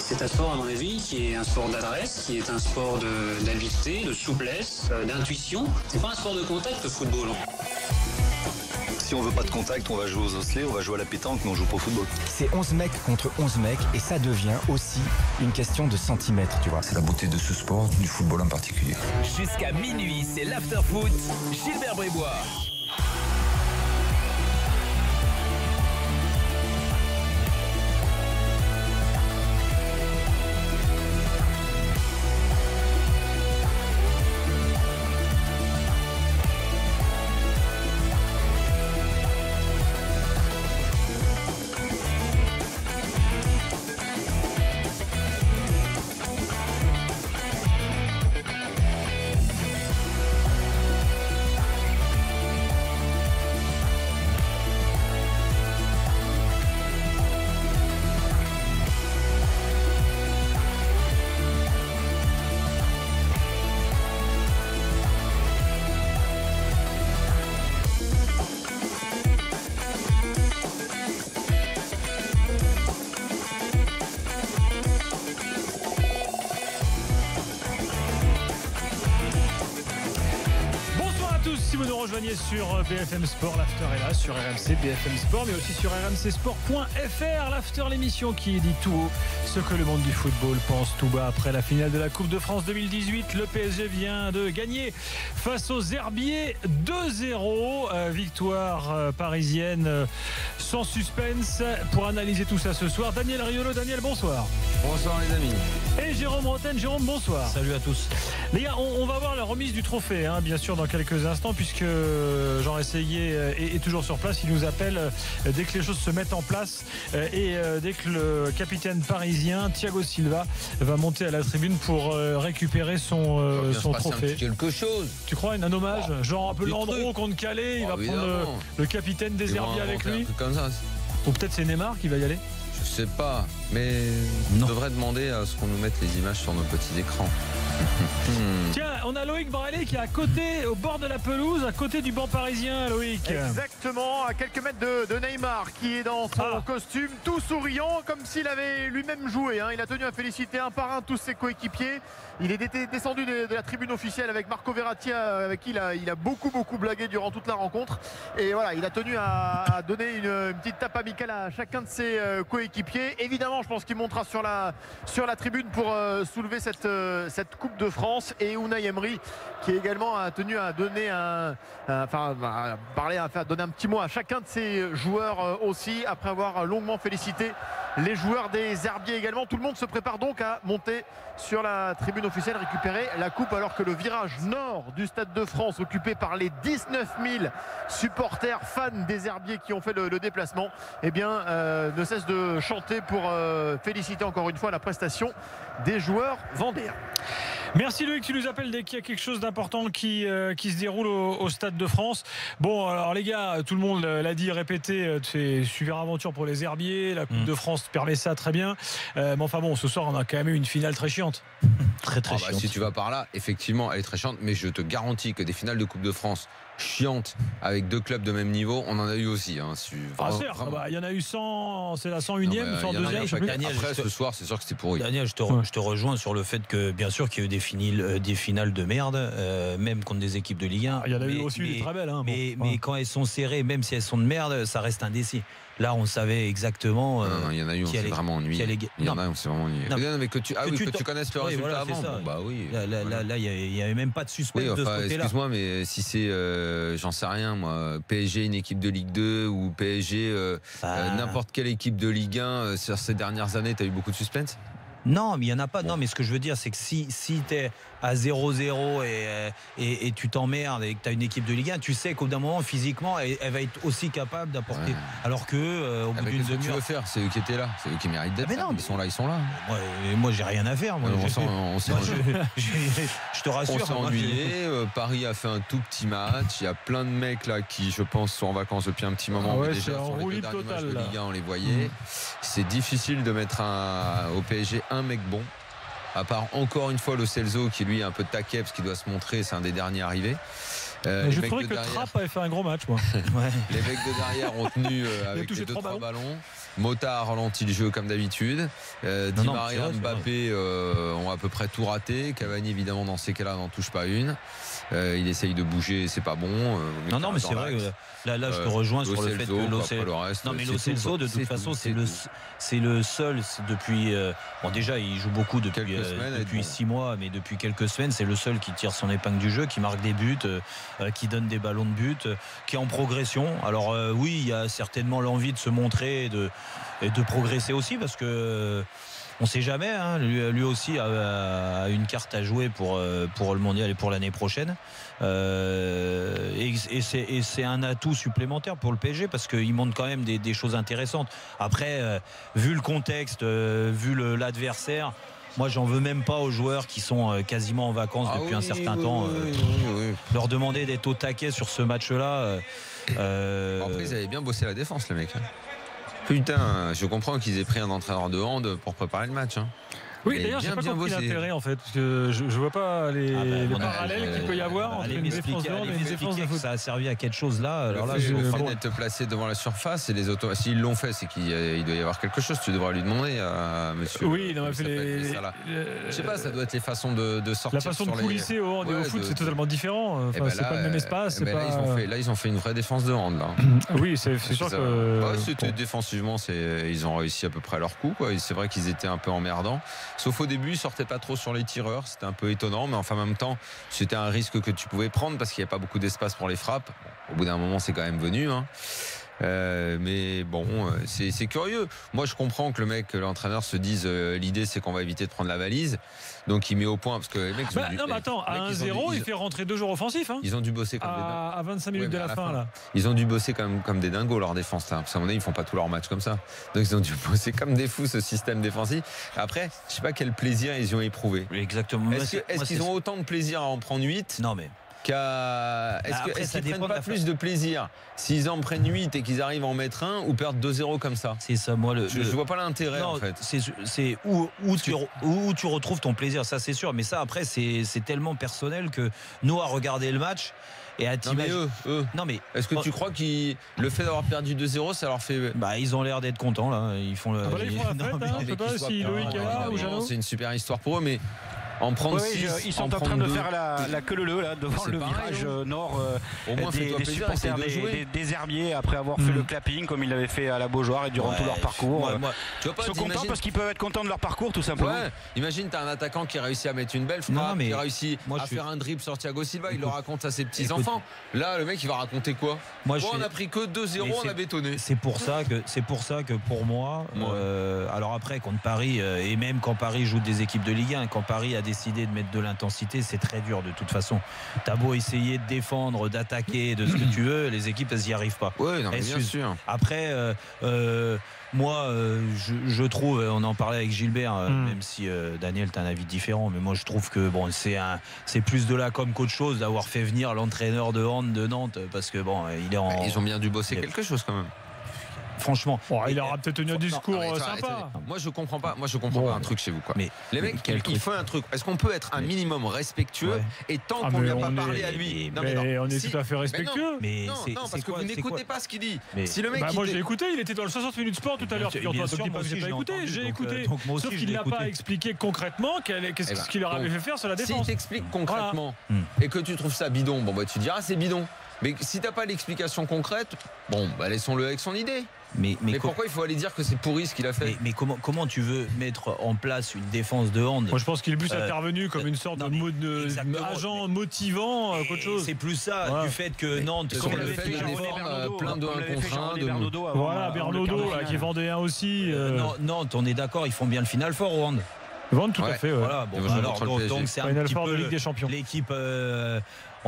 C'est un sport, à mon avis, qui est un sport d'adresse, qui est un sport d'habileté, de souplesse, d'intuition. C'est pas un sport de contact, le football. Si on veut pas de contact, on va jouer aux osselets, on va jouer à la pétanque, mais on joue pas au football. C'est 11 mecs contre 11 mecs et ça devient aussi une question de centimètres, tu vois. C'est la beauté de ce sport, du football en particulier. Jusqu'à minuit, c'est l'after-foot. Gilbert Brébois. Sur BFM Sport, l'after est là, sur RMC, BFM Sport, mais aussi sur rmcsport.fr. L'after, l'émission qui dit tout haut ce que le monde du football pense tout bas. Après la finale de la Coupe de France 2018, le PSG vient de gagner face aux Herbiers 2-0. Victoire parisienne sans suspense. Pour analyser tout ça ce soir, Daniel Riolo. Daniel, bonsoir. Bonsoir les amis. Et Jérôme Rotten. Jérôme, bonsoir. Salut à tous. Les gars, on va voir la remise du trophée, bien sûr, dans quelques instants, puisque Jean Rességuier est toujours sur place. Il nous appelle dès que les choses se mettent en place et dès que le capitaine parisien Thiago Silva va monter à la tribune pour récupérer son trophée. Quelque chose. Tu crois un hommage, genre un peu Landreau contre Calais, il va prendre le capitaine des Herbiers avec lui, comme ça. Ou peut-être c'est Neymar qui va y aller. Je sais pas, mais on devrait demander à ce qu'on nous mette les images sur nos petits écrans. Tiens, on a Loïc Braillet qui est à côté, au bord de la pelouse, à côté du banc parisien, Loïc. Exactement, à quelques mètres de Neymar, qui est dans son costume, tout souriant, comme s'il avait lui-même joué. Il a tenu à féliciter un par un tous ses coéquipiers. Il est descendu de la tribune officielle avec Marco Verratti, avec qui il a beaucoup blagué durant toute la rencontre. Et voilà, il a tenu à donner une petite tape amicale à chacun de ses coéquipiers. Évidemment, je pense qu'il montera sur la tribune pour soulever cette Coupe de France. Et Unai Emery, qui également a tenu à donner donner un petit mot à chacun de ses joueurs aussi, après avoir longuement félicité les joueurs des Herbiers également. Tout le monde se prépare donc à monter sur la tribune officielle, récupérer la coupe, alors que le virage nord du Stade de France, occupé par les 19 000 supporters fans des Herbiers qui ont fait le déplacement, ne cesse de chanter pour féliciter encore une fois la prestation des joueurs vendéens. Merci Loïc, tu nous appelles dès qu'il y a quelque chose d'important qui se déroule au Stade de France. Bon, alors les gars, tout le monde l'a dit, répété, c'est super aventure pour les Herbiers, la Coupe de France permet ça très bien, mais enfin bon, ce soir on a quand même eu une finale très chiante. Très chiante. Si tu vas par là, effectivement elle est très chiante, mais je te garantis que des finales de Coupe de France chiante avec deux clubs de même niveau, on en a eu aussi. Il y en a eu 100, c'est la 101e ou 102e. Après ce soir, c'est sûr que c'était pourri. Daniel, je te rejoins sur le fait que bien sûr qu'il y a eu des finales de merde, même contre des équipes de Ligue 1. Il y en a eu aussi des très belles. Mais quand elles sont serrées, même si elles sont de merde, ça reste indécis. Là, on savait exactement. Il y en a eu, on s'est vraiment ennuyé. Il y en a, on s'est vraiment ennuyé. Que tu connaisses le résultat avant. Là, il n'y avait même pas de suspense de ce côté-là. Excuse-moi, mais si c'est, j'en sais rien, moi, PSG, une équipe de Ligue 2 ou PSG, n'importe quelle équipe de Ligue 1, sur ces dernières années, tu as eu beaucoup de suspense? Non, mais il n'y en a pas. Non, mais ce que je veux dire, c'est que si tu es à 0-0 et tu t'emmerdes et que tu as une équipe de Ligue 1, tu sais qu'au bout d'un moment, physiquement, elle va être aussi capable d'apporter. Ouais. Alors que au bout d'une demi-heure. Tu veux faire, c'est eux qui étaient là, c'est eux qui méritent d'être là. Ils sont là. Moi, j'ai rien à faire. Je te rassure. On s'est ennuyé. Paris a fait un tout petit match. Il y a plein de mecs là qui, je pense, sont en vacances depuis un petit moment. Ouais, déjà sur les deux derniers matchs de Ligue 1, on les voyait. C'est difficile de mettre au PSG un mec bon, à part encore une fois Lo Celso qui lui est un peu taquet parce qu'il doit se montrer, c'est un des derniers arrivés. Je trouvais que Trapp avait fait un gros match, moi. Les mecs de derrière ont tenu avec les 2-3 ballons. Mota a ralenti le jeu comme d'habitude. Di Maria, Mbappé ont à peu près tout raté. Cavani, évidemment, dans ces cas-là, n'en touche pas une. Il essaye de bouger, c'est pas bon. Non, mais c'est vrai que là, je te rejoins sur le fait que Lo Celso, de toute façon, c'est le seul depuis. Bon, déjà, il joue beaucoup depuis 6 mois, mais depuis quelques semaines, c'est le seul qui tire son épingle du jeu, qui marque des buts, qui donne des ballons de but, qui est en progression. Alors oui, il y a certainement l'envie de se montrer et de progresser aussi, parce que on ne sait jamais, hein. Lui aussi a une carte à jouer pour le mondial et pour l'année prochaine. Et c'est un atout supplémentaire pour le PSG, parce qu'il montre quand même des choses intéressantes. Après, vu le contexte, vu l'adversaire, moi, j'en veux même pas aux joueurs qui sont quasiment en vacances depuis un certain temps. Leur demander d'être au taquet sur ce match-là. Après, ils avaient bien bossé la défense, les mecs. Putain, je comprends qu'ils aient pris un entraîneur de hand pour préparer le match. Oui, d'ailleurs, je n'ai pas compris l'intérêt, en fait, parce que je ne vois pas les parallèles qu'il peut y avoir entre une défense de hand et une défense de foot. Ça a servi à quelque chose là. Alors là, le fait d'être placé devant la surface et les autos, s'ils l'ont fait, c'est qu'il doit y avoir quelque chose. Tu devrais lui demander à monsieur. Oui, non, je sais pas, ça doit être les façons de sortir. La façon de coulisser au hand et au foot, c'est totalement différent. Enfin, c'est pas le même espace. Là, ils ont fait une vraie défense de hand. Oui, c'est sûr que. C'était défensivement, ils ont réussi à peu près leur coup. C'est vrai qu'ils étaient un peu emmerdants. Sauf au début, ils sortaient pas trop sur les tireurs, c'était un peu étonnant, mais enfin en même temps, c'était un risque que tu pouvais prendre parce qu'il n'y avait pas beaucoup d'espace pour les frappes. Au bout d'un moment, c'est quand même venu. Mais bon, c'est curieux. Moi, je comprends que l'entraîneur se dise l'idée, c'est qu'on va éviter de prendre la valise. Donc, il met au point parce que les mecs. Non, mais attends, à 1-0, il fait rentrer 2 joueurs offensifs. Ils ont dû bosser comme des dingos. À 25 minutes de la fin, là. Ils ont dû bosser comme des dingos leur défense. Parce qu'à mon avis, ils font pas tout leur match comme ça. Donc, ils ont dû bosser comme des fous ce système défensif. Après, je sais pas quel plaisir ils y ont éprouvé. Exactement. Est-ce qu'ils ont autant de plaisir à en prendre 8 ? Non, mais. Est-ce qu'ils prennent pas plus de plaisir s'ils en prennent 8 et qu'ils arrivent à en mettre un, ou perdent 2-0 comme ça? C'est ça, moi. Je vois pas l'intérêt, en fait. C'est où tu retrouves ton plaisir, ça c'est sûr. Mais ça, après, c'est tellement personnel que nous, à regarder le match et à t'imaginer. Eux. Non, mais. Est-ce que tu crois que le fait d'avoir perdu 2-0, ça leur fait. Ils ont l'air d'être contents, là. Ils font le. Ils font la fête, je sais pas si Loïc est là ou Jeannot. C'est une super histoire pour eux, mais. En prendre 6, ils sont en train de faire la queue leu là devant le virage nord des supporters des Herbiers, après avoir fait le clapping comme ils l'avaient fait à la Beaujoire et durant tout leur parcours. Ils sont contents parce qu'ils peuvent être contents de leur parcours, tout simplement. Imagine, t'as un attaquant qui réussit à mettre une belle frappe, qui réussit à faire un dribble sur Thiago Silva, il le raconte à ses petits enfants. Là, le mec, il va raconter quoi? On a pris que 2-0, on a bétonné. C'est pour ça que pour moi, alors après contre Paris, et même quand Paris joue des équipes de Ligue 1, quand Paris a décidé de mettre de l'intensité, c'est très dur de toute façon. T'as beau essayer de défendre, d'attaquer, de ce que tu veux, les équipes elles n'y arrivent pas. Oui, non, bien sûr. Après, moi, je trouve, on en parlait avec Gilbert, même si Daniel, t'as un avis différent, mais moi je trouve que bon, c'est plus de la com qu'autre chose d'avoir fait venir l'entraîneur de hand de Nantes, parce que bon, il est en. Ils ont bien dû bosser quelque chose quand même. Franchement, il aura peut-être tenu un discours sympa. Moi je comprends pas un truc chez vous, quoi. Mais les mecs, il faut un truc. Est-ce qu'on peut être un minimum respectueux et tant qu'on lui a pas parlé à lui? Mais on est tout à fait respectueux. Non, parce que vous n'écoutez pas ce qu'il dit. Si le mec, moi j'ai écouté, il était dans le 60 minutes sport tout à l'heure. J'ai pas écouté, j'ai écouté. Sauf qu'il n'a pas expliqué concrètement qu'est-ce qu'il leur avait fait faire sur la défense. S'il t'explique concrètement et que tu trouves ça bidon, tu diras c'est bidon. Mais si t'as pas l'explication concrète, laissons-le avec son idée. Mais pourquoi il faut aller dire que c'est pourri ce qu'il a fait? Mais comment tu veux mettre en place une défense de hand? Moi je pense qu'il est plus intervenu comme une sorte d'agent motivant qu'autre chose. C'est plus ça, du fait que Nantes sur le fait de défendre plein de 1 contre 1. Voilà, Bernaudot qui vendait un aussi. Nantes, on est d'accord, ils font bien le final fort au hand. Vendent tout à fait. Voilà, donc c'est un petit peu Ligue des Champions. L'équipe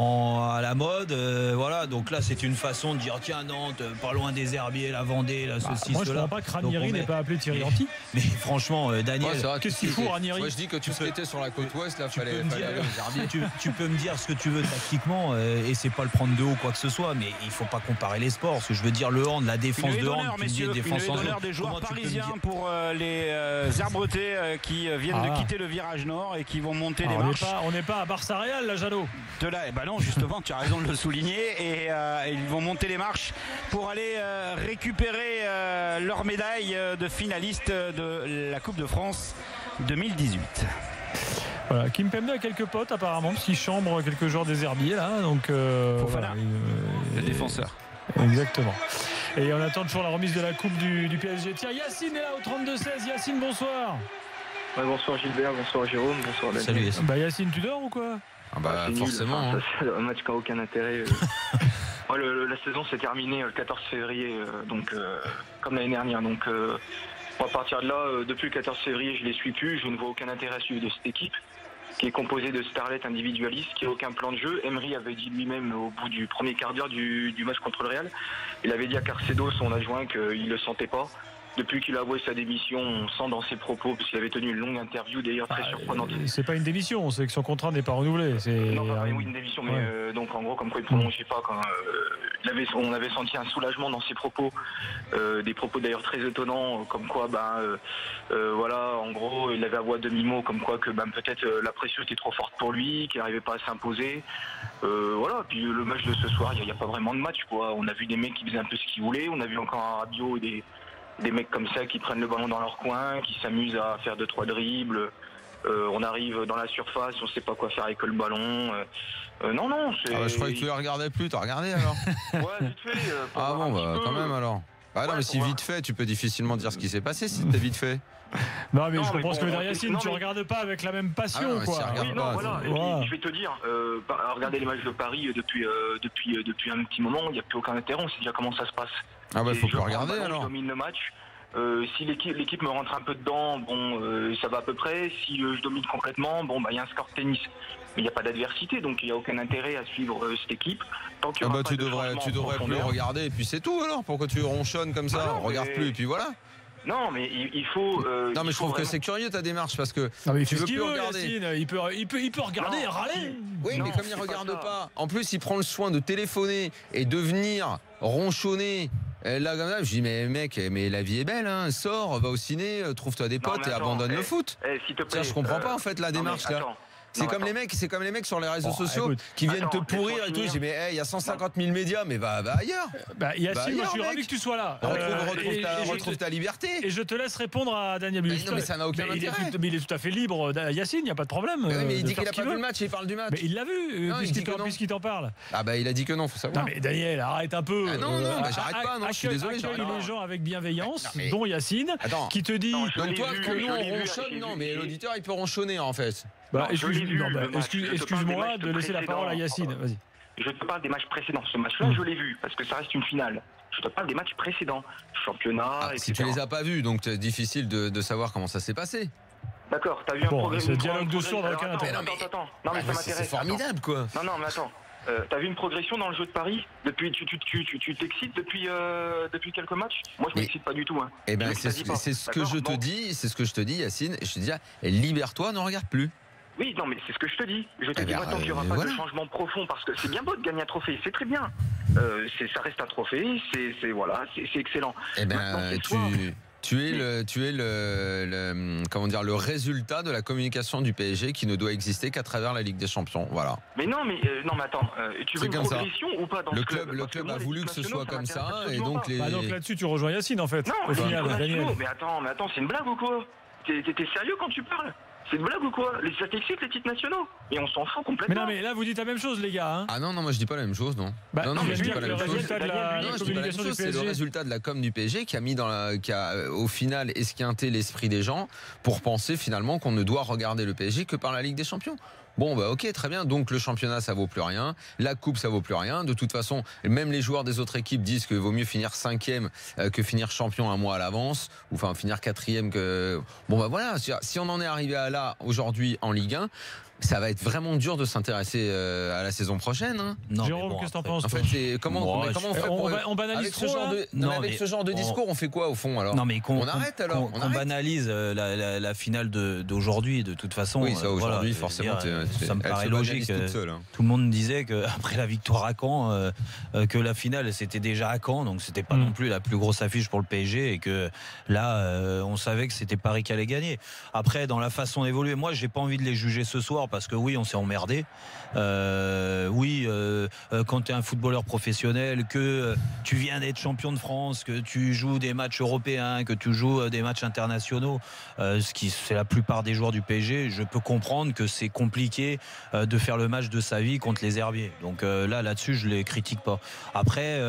à la mode, voilà, donc là c'est une façon de dire tiens Nantes, pas loin des Herbiers, la Vendée, la ceci, moi je ne comprends pas que Ranieri n'ait pas appelé Thierry Henry. Mais franchement, Daniel, qu'est-ce qu'il fout Ranieri? Moi je dis que tout ce qui était sur la côte ouest, là, fallait aller aux Herbiers. Tu peux me dire ce que tu veux tactiquement, et c'est pas le prendre de haut quoi que ce soit, mais il faut pas comparer les sports. Ce que je veux dire, le hand, la défense de hand, une défense en zone. Des joueurs parisiens pour les Herbretais qui viennent de quitter le virage nord et qui vont monter les marches. On n'est pas à Barça Real là, Jeannot. non, justement, tu as raison de le souligner. Et ils vont monter les marches pour aller récupérer leur médaille de finaliste de la Coupe de France 2018. Voilà, Kimpembe a quelques potes apparemment, parce qu'il chambre quelques joueurs des Herbiers là, donc voilà, le défenseur. Exactement. Et on attend toujours la remise de la coupe du PSG. Tiens, Yacine est là au 32-16. Yacine, bonsoir. Ouais, bonsoir Gilbert, bonsoir Jérôme, bonsoir Daniel. Salut Yacine. Yacine, tu dors ou quoi? Forcément. Enfin, c'est un match qui n'a aucun intérêt. La saison s'est terminée le 14 février, donc comme l'année dernière. Donc à partir de là, depuis le 14 février, je ne les suis plus. Je ne vois aucun intérêt à suivre de cette équipe qui est composée de starlets individualistes, qui n'a aucun plan de jeu. Emery avait dit lui-même au bout du premier quart d'heure du match contre le Real, il avait dit à Carcedo, son adjoint, qu'il ne le sentait pas. Depuis qu'il a avoué sa démission, on sent dans ses propos, parce qu'il avait tenu une longue interview d'ailleurs très surprenante. C'est pas une démission, c'est que son contrat n'est pas renouvelé. Non, oui, une démission, mais donc en gros, comme quoi il ne prononçait pas. On avait senti un soulagement dans ses propos, des propos d'ailleurs très étonnants, comme quoi, voilà, en gros, il avait avoué à demi-mot, comme quoi que peut-être la pression était trop forte pour lui, qu'il n'arrivait pas à s'imposer. Voilà, puis le match de ce soir, il n'y a pas vraiment de match, quoi. On a vu des mecs qui faisaient un peu ce qu'ils voulaient, on a vu encore un Rabiot et des mecs comme ça qui prennent le ballon dans leur coin, qui s'amusent à faire 2-3 dribbles. On arrive dans la surface, on ne sait pas quoi faire avec le ballon. Non, c'est... je croyais que tu ne regardais plus, t'as regardé alors? Ouais, vite fait. Quand même alors. Non, mais si vite fait, tu peux difficilement dire ce qui s'est passé si c'était vite fait. Non, mais je pense que Yacine, tu ne regardes pas avec la même passion, quoi. Je vais te dire, regarder les matchs de Paris depuis un petit moment, il n'y a plus aucun intérêt, on sait déjà comment ça se passe. Faut plus regarder alors. Je domine le match. Si l'équipe me rentre un peu dedans, ça va à peu près. Si je domine complètement, il y a un score de tennis. Mais il n'y a pas d'adversité, donc il n'y a aucun intérêt à suivre cette équipe. Tant qu'il y aura tu devrais plus regarder et puis c'est tout alors. Pourquoi tu ronchonnes comme ça? Regarde plus et puis voilà. Non, mais il faut. Non, mais je trouve que c'est curieux ta démarche parce que tu veux plus regarder. Yacine, il peut regarder et râler. Oui, mais comme il ne regarde pas, en plus il prend le soin de téléphoner et de venir ronchonner. Là, comme ça, je dis mais mec, mais la vie est belle, hein. Sors, va au ciné, trouve-toi des potes et abandonne le foot. S'il te plaît, tiens, je comprends pas en fait la démarche là. C'est comme les mecs sur les réseaux sociaux qui viennent te pourrir et tout. Je dis mais il y a 150 000 médias, mais va ailleurs. Yacine, moi je suis ravi que tu sois là. Retrouve ta liberté. Et je te laisse répondre à Daniel Bull. Mais ça n'a aucun intérêt. Mais il est tout à fait libre, Yacine, il n'y a pas de problème. Mais il dit qu'il n'a pas vu le match et il parle du match. Mais il l'a vu, puisqu'il t'en parle. Il a dit que non, faut savoir. Non mais Daniel, arrête un peu. Non, j'arrête pas, je suis désolé. Accueille les gens avec bienveillance, dont Yacine, qui te dit. Donc toi, quand nous on ronchonne, non, mais l'auditeur il peut ronchonner en fait. Excuse-moi de laisser la parole à Yacine. Vas-y. Je te parle des matchs précédents. Ce match-là, je l'ai vu parce que ça reste une finale. Je te parle des matchs précédents, championnat, etc. Si tu les as pas vus, donc c'est difficile de savoir comment ça s'est passé. D'accord, t'as vu un progrès. Ce dialogue de sourds n'a aucun intérêt. Attends. Non, mais ça m'intéresse. C'est formidable, quoi. Non, mais attends. T'as vu une progression dans le jeu de Paris depuis? Tu t'excites depuis quelques matchs? Moi, je m'excite pas du tout. Hein. C'est ce que je te dis, Yacine. Et je te dis, libère-toi, ne regarde plus. Oui, non, mais c'est ce que je te dis. Je te dis maintenant qu'il n'y aura pas de changement profond, parce que c'est bien beau de gagner un trophée, c'est très bien. Ça reste un trophée, c'est excellent. Tu es le résultat de la communication du PSG qui ne doit exister qu'à travers la Ligue des Champions. Voilà. Mais non, mais attends, tu veux une progression ou pas dans le club? Le club a voulu que ce soit comme ça, et donc donc là-dessus tu rejoins Yacine en fait. Non, au final, Daniel. Mais attends, c'est une blague ou quoi? T'es sérieux quand tu parles? C'est une blague ou quoi? Ça t'excite les titres nationaux? Et on s'en fout complètement. Mais non, mais là vous dites la même chose, les gars. Hein. Ah non, moi je dis pas la même chose, non. Non, mais je dis pas la même chose. C'est le résultat de la com du PSG qui a au final esquinté l'esprit des gens pour penser finalement qu'on ne doit regarder le PSG que par la Ligue des Champions. Bon, ok, très bien. Donc le championnat, ça vaut plus rien. La coupe, ça vaut plus rien. De toute façon, même les joueurs des autres équipes disent qu'il vaut mieux finir 5e que finir champion un mois à l'avance, ou enfin finir 4e que. Voilà. Si on en est arrivé à là aujourd'hui en Ligue 1. Ça va être vraiment dur de s'intéresser à la saison prochaine. Hein. Non, Jérôme, qu'est-ce que t'en penses? En fait, comment on fait on banalise avec ce genre de discours, on fait quoi au fond alors? Non, mais on arrête alors. On banalise la finale d'aujourd'hui. De toute façon, oui, ça aujourd'hui, forcément, ça me paraît logique. Tout le monde disait qu'après la victoire à Caen, que la finale c'était déjà à Caen, donc c'était pas non plus la plus grosse affiche pour le PSG, et que là, on savait que c'était Paris qui allait gagner. Après, dans la façon d'évoluer, moi, j'ai pas envie de les juger ce soir, parce que oui, on s'est emmerdé. Quand tu es un footballeur professionnel, que tu viens d'être champion de France, que tu joues des matchs européens, que tu joues des matchs internationaux, ce qui c'est la plupart des joueurs du PSG, je peux comprendre que c'est compliqué de faire le match de sa vie contre les Herbiers. Donc là-dessus, je les critique pas. Après,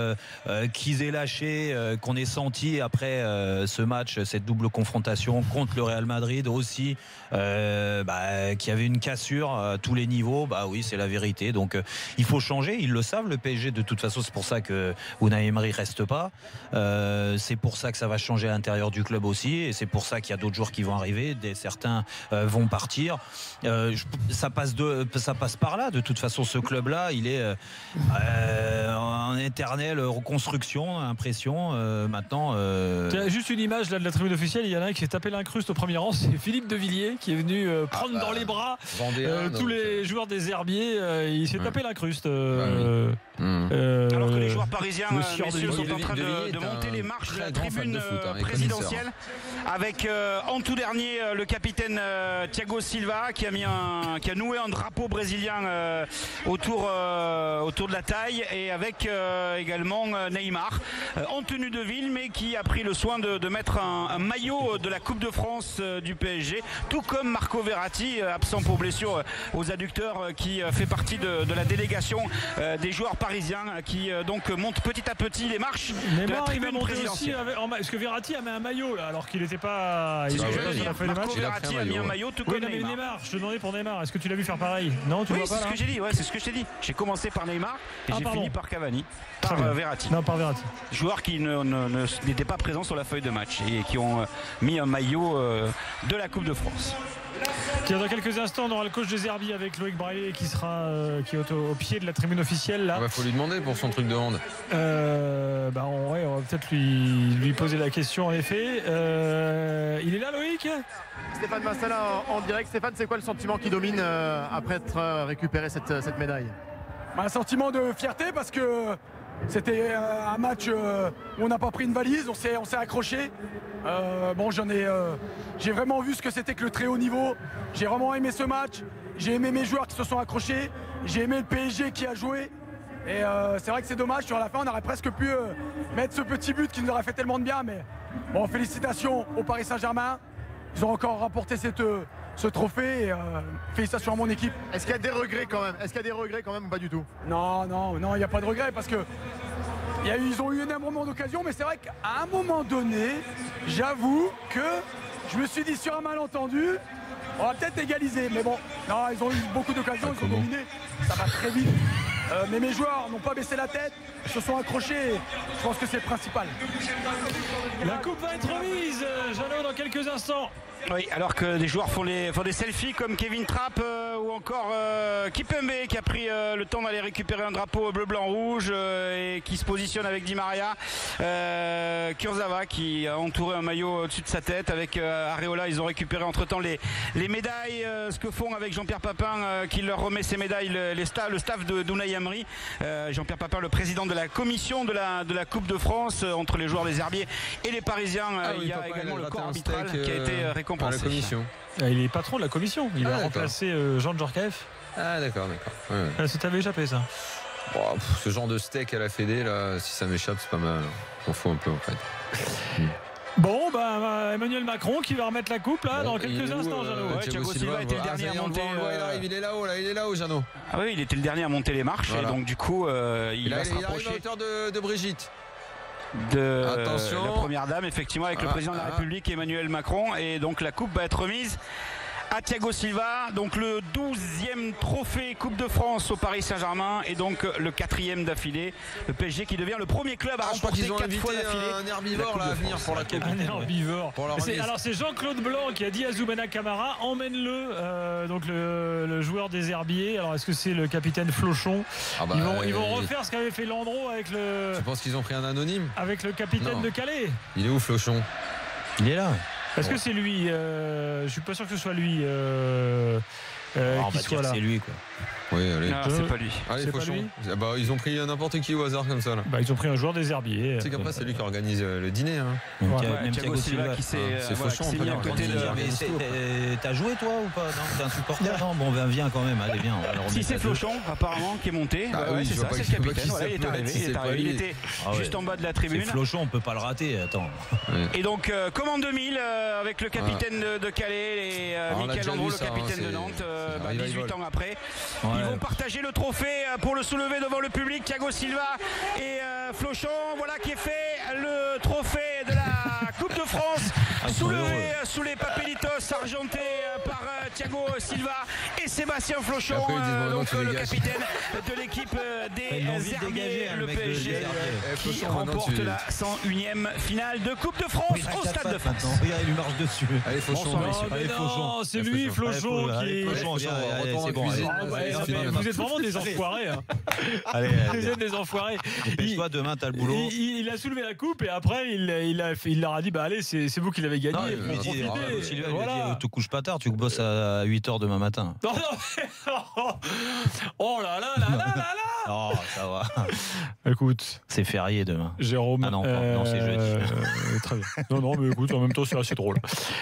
qu'ils aient lâché, qu'on ait senti après ce match, cette double confrontation contre le Real Madrid aussi, qu'il y avait une cassure à tous les niveaux, oui, c'est la vérité. Donc il faut changer, ils le savent, le PSG. De toute façon, c'est pour ça que Unai Emery reste pas. C'est pour ça que ça va changer à l'intérieur du club aussi, et c'est pour ça qu'il y a d'autres joueurs qui vont arriver. Certains vont partir. Ça passe par là. De toute façon, ce club-là, il est en éternelle reconstruction, impression. Maintenant, tu as juste une image là de la tribune officielle. Il y en a un qui s'est tapé l'incruste au premier rang. C'est Philippe Devilliers qui est venu prendre dans les bras tous les joueurs des Herbiers. Il s'est tapé l'incruste. Alors que les joueurs parisiens sont en train de monter les marches de la tribune présidentielle avec en tout dernier le capitaine Thiago Silva qui a noué un drapeau brésilien autour de la taille, et avec également Neymar en tenue de ville, mais qui a pris le soin de mettre un maillot de la Coupe de France du PSG, tout comme Marco Verratti, absent pour blessure aux adducteurs, qui fait partie de la délégation des joueurs parisiens qui donc montent petit à petit les marches de la tribune présidentielle. Est-ce que Verratti a mis un maillot là, alors qu'il n'était pas... Marco Verratti a mis un maillot tout comme Neymar. Je te demandais pour Neymar, est-ce que tu l'as vu faire pareil? Non, tu vois pas, c'est ce que j'ai dit. C'est ce que je t'ai dit. J'ai commencé par Neymar et j'ai fini par Cavani, par Verratti. Non, par Verratti. Joueurs qui n'étaient pas présents sur la feuille de match et qui ont mis un maillot de la Coupe de France. Dans quelques instants, on aura le coach des Herbiers avec Loïc Braillet qui est au pied de la tribune officielle là. Faut lui demander pour son truc de hand. On va peut-être lui poser la question en effet. Il est là, Loïc? Stéphane Massala en direct. Stéphane, c'est quoi le sentiment qui domine après être récupéré cette médaille? Un sentiment de fierté parce que c'était un match où on n'a pas pris une valise, on s'est accroché. J'ai vraiment vu ce que c'était que le très haut niveau. J'ai vraiment aimé ce match. J'ai aimé mes joueurs qui se sont accrochés. J'ai aimé le PSG qui a joué. Et c'est vrai que c'est dommage, sur la fin on aurait presque pu mettre ce petit but qui nous aurait fait tellement de bien. Mais bon, félicitations au Paris Saint-Germain. Ils ont encore remporté ce trophée et félicitations à mon équipe. Est-ce qu'il y a des regrets quand même? Ou pas du tout? Non, il n'y a pas de regrets parce que ils ont eu énormément d'occasions, mais c'est vrai qu'à un moment donné, j'avoue que je me suis dit sur un malentendu, on va peut-être égaliser. Mais bon, non, ils ont eu beaucoup d'occasions, ils ont dominé, ça va très vite. Mais mes joueurs n'ont pas baissé la tête, ils se sont accrochés, je pense que c'est le principal. La coupe va être remise, Jeannot, dans quelques instants. Oui, alors que des joueurs font des selfies comme Kevin Trapp ou encore Kipembe qui a pris le temps d'aller récupérer un drapeau bleu, blanc, rouge et qui se positionne avec Di Maria. Kurzawa qui a entouré un maillot au-dessus de sa tête avec Areola. Ils ont récupéré entre-temps les médailles. Ce que font avec Jean-Pierre Papin qui leur remet ses médailles, le staff d'Unai Emery. Jean-Pierre Papin, le président de la commission de la Coupe de France entre les joueurs des Herbiers et les Parisiens. Il y a également le corps arbitral qui a été récompensé. La commission. Il est patron de la commission. Il a remplacé Jean Djorkaeff. Ah d'accord. Ouais. Ça t'avait échappé ça? Ce genre de steak à la Fédé là, si ça m'échappe, c'est pas mal. On fout un peu en fait. Bon, Emmanuel Macron qui va remettre la coupe là dans quelques instants, Jeannot. Thiago Silva était le dernier à monter. Il est là-haut, Jeannot. Ah oui, il était le dernier à monter les marches, et donc du coup, il va se rapprocher. Il arrive à hauteur de Brigitte. De la première dame, effectivement, avec le président de la République Emmanuel Macron, et donc la coupe va être remise à Thiago Silva, donc le 12e trophée Coupe de France au Paris Saint-Germain et donc le 4e d'affilée. Le PSG qui devient le premier club à remporter 4 fois d'affilée. Un herbivore là à venir pour la coupe. Un herbivore. Alors c'est Jean-Claude Blanc qui a dit à Zoumana Camara, emmène-le, donc le joueur des Herbiers. Alors est-ce que c'est le capitaine Flochon? Ils vont refaire ce qu'avait fait Landreau avec le... Je pense qu'ils ont pris un anonyme. Avec le capitaine de Calais. Il est où Flochon? Il est là. Est-ce que c'est lui? Je suis pas sûr que ce soit lui. qui soit là. C'est lui, quoi. Oui, allez. Non, c'est pas lui. Allez, c'est pas Fauchon. lui. Bah, ils ont pris n'importe qui au hasard comme ça là. Bah, ils ont pris un joueur des Herbiers. Tu sais qu'après c'est lui qui organise le dîner. Hein. Même Thiago Silva qui s'est Fauchon. mis à côté de. T'as joué toi ou pas? Non, t'es un supporter? Non, bon, viens quand même. Allez, viens. Si c'est Fauchon apparemment qui est monté. C'est ça, c'est le capitaine. Il est arrivé. Il était juste en bas de la tribune. C'est Fauchon, on peut pas le rater. Attends. Et donc comme en 2000 avec le capitaine de Calais et Michael Landreau, le capitaine de Nantes. 18 ans après, ils vont partager le trophée pour le soulever devant le public. Thiago Silva et Fauchon, voilà qui est fait le trophée de la Coupe de France, soulevé sous les papelitos argentés par Thiago Silva et Sébastien Fauchon, donc le capitaine de l'équipe des Herbiers, le PSG, qui remporte la 101e finale de Coupe de France au Stade de France. Regarde, il lui marche dessus. Allez, Fauchon. Non, c'est lui, Fauchon, qui. C'est bon. Vous êtes vraiment des enfoirés. Vous êtes des enfoirés. Dépêche-toi, demain t'as le boulot. Il a soulevé la coupe et après il leur a dit bah allez c'est vous qui l'avez gagné. Sylvain lui a dit te couche pas tard, tu bosses à 8h demain matin. Non. Oh là là là là là là. Oh, ça va. Écoute, c'est férié demain. Jérôme. Ah non, c'est jeudi. Très bien. Non, mais écoute, en même temps, c'est assez drôle.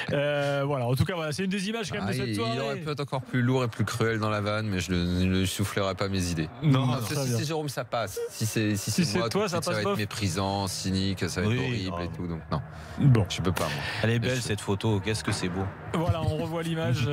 Voilà, en tout cas, voilà, c'est une des images quand même de cette soirée. Il aurait pu être encore plus lourd et plus cruel dans la vanne, mais je ne soufflerai pas mes idées. Non, si Jérôme, ça passe. Si c'est moi, toi, ça va être méprisant, cynique, ça va être horrible et tout. Donc, non. Bon. Je peux pas, moi. Elle est belle cette photo, qu'est-ce que c'est beau. Voilà, on revoit l'image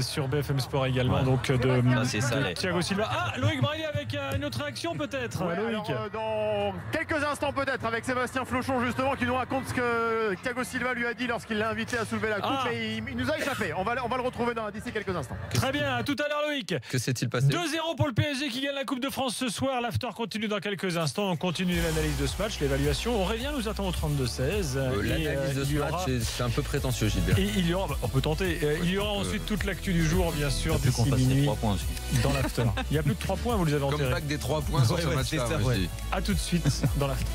sur BFM Sport également. Donc, de Thiago Silva. Ah, Loïc Braillet avec une autre réaction peut-être. Alors, dans quelques instants peut-être avec Sébastien Fauchon justement qui nous raconte ce que Thiago Silva lui a dit lorsqu'il l'a invité à soulever la coupe, mais il nous a échappé. On va le retrouver d'ici quelques instants. Très bien, à tout à l'heure Loïc. Que s'est-il passé? 2-0 pour le PSG qui gagne la Coupe de France ce soir. L'after continue dans quelques instants. On continue l'analyse de ce match, l'évaluation. Aurélien nous attend au 32-16. L'analyse de ce match, c'est un peu prétentieux, Gilbert. Et il y aura, on peut tenter. Il y aura ensuite toute l'actu du jour, bien sûr, d'ici minuit. 3 points aussi. Dans l'after. Il n'y a plus de 3 points, vous les avez enterrés. Comme pas que des 3 points sur ce match-là. A tout de suite dans l'after.